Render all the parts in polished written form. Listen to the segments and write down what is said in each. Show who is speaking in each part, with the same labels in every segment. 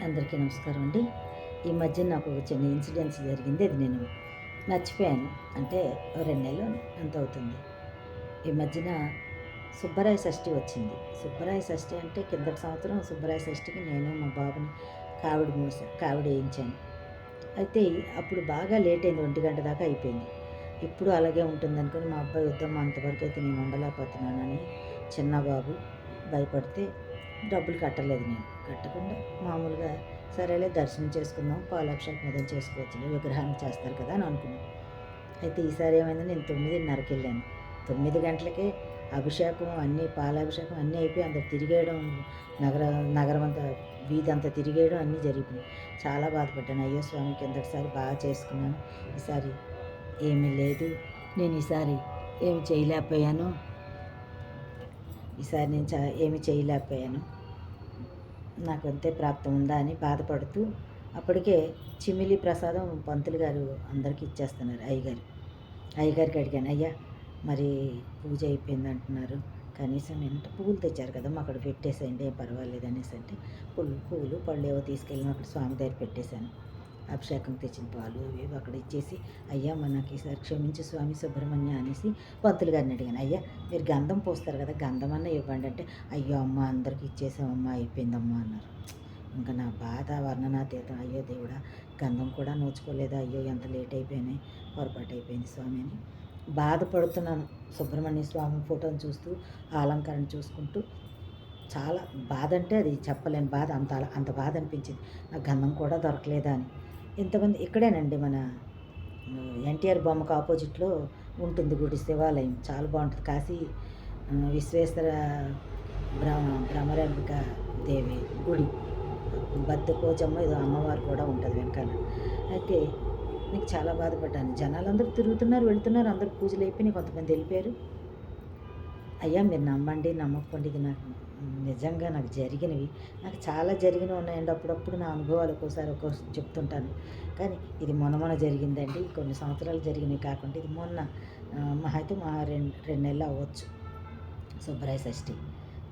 Speaker 1: అందరికీ నమస్కారం అండి. ఈ మధ్య నాకు ఒక చిన్న ఇన్సిడెన్స్ జరిగింది. అది నేను మర్చిపోయాను. అంటే ఓ 2 నెలలు ఎంత అవుతుంది. ఈ మధ్యన సుబ్బరాయ షష్ఠి వచ్చింది. సుబ్బరాయ షష్ఠి అంటే కిందటి సంవత్సరం సుబ్బరాయ షష్ఠికి నేను మా బాబుని కావిడి వేయించాను. అయితే అప్పుడు బాగా లేట్ అయింది. 1 గంట దాకా అయిపోయింది. ఇప్పుడు అలాగే ఉంటుందనుకుని మా అబ్బాయి వద్దమ్మా అంతవరకు అయితే నేను ఉండలేకపోతున్నానని చిన్న బాబు భయపడితే డబ్బులు కట్టలేదు నేను. కట్టకుండా మామూలుగా సరేలే దర్శనం చేసుకుందాం, పాలాభిషేకం ఏదైనా చేసుకోవచ్చులే, విగ్రహానికి చేస్తారు కదా అని అనుకున్నాం. అయితే ఈసారి ఏమైంది, నేను 9:30కి వెళ్ళాను. 9 గంటలకే అభిషేకం అన్నీ, పాలాభిషేకం అన్నీ అయిపోయి అందరు తిరిగేయడం, నగర నగరం అంతా, వీధి అంతా తిరిగేయడం అన్నీ జరిగిపోయి చాలా బాధపడ్డాను. అయ్యో స్వామి, కిందటిసారి బాగా చేసుకున్నాను, ఈసారి ఏమీ లేదు, నేను ఈసారి ఏమి చేయలేకపోయాను, ఈసారి నేను ఏమి చేయలేకపోయాను, నాకు అంతే ప్రాప్తం ఉందా అని బాధపడుతూ అప్పటికే చిమిలి ప్రసాదం పంతులు గారు అందరికీ ఇచ్చేస్తున్నారు. అయ్యగారికి అడిగాను, అయ్యా మరి పూజ అయిపోయింది అంటున్నారు, కనీసం ఎంత పువ్వులు తెచ్చారు కదా అక్కడ పెట్టేసేయండి, ఏం పర్వాలేదు అనేసి అంటే పువ్వులు పళ్ళు ఏవో తీసుకెళ్ళి అక్కడ స్వామి దగ్గర పెట్టేశాను. అభిషేకం తెచ్చిన పాలు అవి అక్కడ ఇచ్చేసి, అయ్యా మనకి ఈసారి క్షమించి స్వామి సుబ్రహ్మణ్య అనేసి పంతులు గారిని అడిగాను. అయ్యా మీరు గంధం పోస్తారు కదా, గంధం అన్న ఇవ్వండి అంటే, అయ్యో అమ్మ అందరికి ఇచ్చేసామమ్మా అయిపోయిందమ్మా అన్నారు. ఇంకా నా బాధ వర్ణనాతీతం. అయ్యో దేవుడా, గంధం కూడా నోచుకోలేదా, అయ్యో ఎంత లేట్ అయిపోయినాయి, పొరపాటు అయిపోయింది స్వామి అని బాధపడుతున్నాను. సుబ్రహ్మణ్య స్వామి ఫోటోని చూస్తూ, ఆ అలంకరణ చూసుకుంటూ చాలా బాధ, అంటే అది చెప్పలేని బాధ, అంత బాధ అనిపించింది. నాకు గంధం కూడా దొరకలేదా అని. ఇంతమంది ఇక్కడేనండి, మన ఎన్టీఆర్ బొమ్మకు ఆపోజిట్లో ఉంటుంది గుడి, శివాలయం చాలా బాగుంటుంది. కాశీ విశ్వేశ్వర భ్రమరాంబిక దేవి గుడి, బద్దకోచమ్మ ఏదో అమ్మవారు కూడా ఉంటుంది వెనకాల. అయితే నీకు చాలా బాధపడ్డాను. జనాలందరూ తిరుగుతున్నారు, వెళుతున్నారు, అందరూ పూజలు అయిపోయినాయి, కొంతమంది వెళ్ళిపోయారు. అయ్యా మీరు నమ్మండి, నమ్మకండి, ఇది నాకు నిజంగా నాకు జరిగినవి, నాకు చాలా జరిగినవి ఉన్నాయండి. అప్పుడప్పుడు నా అనుభవాలు ఒక్కోసారి చెప్తుంటాను. కానీ ఇది మొన్న జరిగిందండి, కొన్ని సంవత్సరాలు జరిగినవి కాకుండా ఇది మొన్న అయితే మా 2 నెలలు అవ్వచ్చు. సుబ్బరాయ షష్ఠి,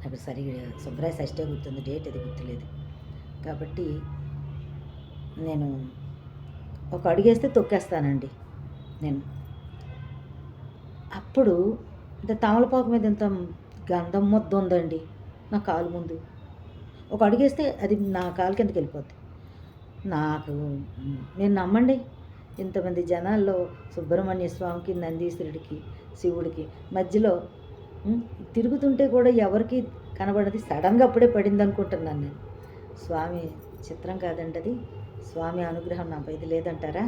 Speaker 1: నాకు సరిగ్గా సుబ్బరాయ షష్ఠే గుర్తుంది, డేట్ అది గుర్తులేదు. కాబట్టి నేను ఒక అడుగేస్తే తొక్కేస్తానండి నేను. అప్పుడు ఇంత తమలపాకు మీద ఇంత గంధం ముద్ద ఉందండి నా కాలు ముందు. ఒక అడుగేస్తే అది నా కాలు కిందకి వెళ్ళిపోద్ది. నేను నమ్మండి, ఇంతమంది జనాల్లో సుబ్రహ్మణ్య స్వామికి, నందీశ్వరుడికి, శివుడికి మధ్యలో తిరుగుతుంటే కూడా ఎవరికి కనబడది, సడన్గా అప్పుడే పడింది అనుకుంటున్నాను నేను. స్వామి చిత్రం కాదండి అది, స్వామి అనుగ్రహం నా పైది లేదంటారా?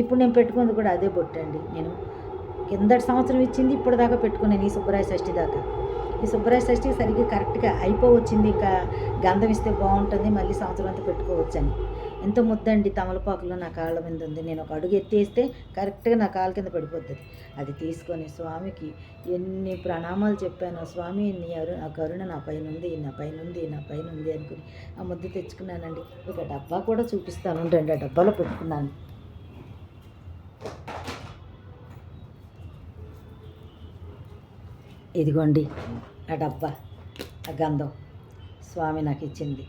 Speaker 1: ఇప్పుడు నేను పెట్టుకున్నది కూడా అదే బొట్టండి. నేను కిందటి సంవత్సరం ఇచ్చింది ఇప్పుడు దాకా పెట్టుకున్నాను, ఈ సుబ్బరాయ షష్ఠి దాకా. ఈ సుబ్బరాయ షష్ఠి సరిగ్గా కరెక్ట్గా అయిపోవచ్చింది, ఇంకా గంధం ఇస్తే బాగుంటుంది, మళ్ళీ సంవత్సరం అంతా పెట్టుకోవచ్చని. ఎంత ముద్దండి తమలపాకులో నా కాళ్ళ మీద ఉంది. నేను ఒక అడుగు ఎత్తేస్తే కరెక్ట్గా నా కాళ్ళ కింద పడిపోతుంది. అది తీసుకొని స్వామికి ఎన్ని ప్రణామాలు చెప్పాను. స్వామి నీ కరుణ నా పైన ఉంది, నా పైన ఉంది, నా పైన ఉంది అనుకుని ఆ ముద్ద తెచ్చుకున్నానండి. ఒక డబ్బా కూడా చూపిస్తాను, 2 డబ్బాలో పెట్టుకున్నాను. ఇదిగోండి ఆ డబ్బా, ఆ గంధం స్వామి నాకు ఇచ్చింది.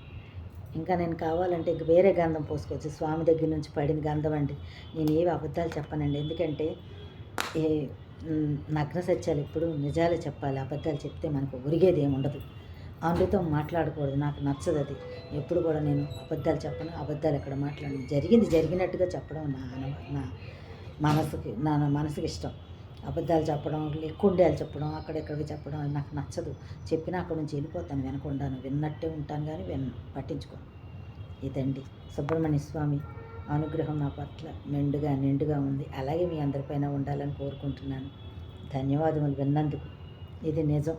Speaker 1: ఇంకా నేను కావాలంటే ఇంక వేరే గంధం పోసుకోవచ్చు, స్వామి దగ్గర నుంచి పడిన గంధం అండి. నేను ఏవి అబద్ధాలు చెప్పనండి, ఎందుకంటే నగ్న సత్యాలు ఎప్పుడు నిజాలే చెప్పాలి. అబద్ధాలు చెప్తే మనకు ఒరిగేది ఏమి ఉండదు. అమృతం మాట్లాడకూడదు, నాకు నచ్చదు అది. ఎప్పుడు కూడా నేను అబద్ధాలు చెప్పను, అబద్ధాలు ఎక్కడ మాట్లాడను. జరిగినట్టుగా చెప్పడం నా మనసుకి ఇష్టం. అబద్ధాలు చెప్పడం, కుండేలు చెప్పడం, అక్కడెక్కడికి చెప్పడం నాకు నచ్చదు. చెప్పినా అక్కడ నుంచి వెళ్ళిపోతాను, వినకుండాను. విన్నట్టే ఉంటాను కానీ పట్టించుకోను. ఇదండి సుబ్రహ్మణ్య స్వామి అనుగ్రహం నా పట్ల నిండుగా ఉంది. అలాగే మీ అందరిపైన ఉండాలని కోరుకుంటున్నాను. ధన్యవాదములు విన్నందుకు. ఇది నిజం.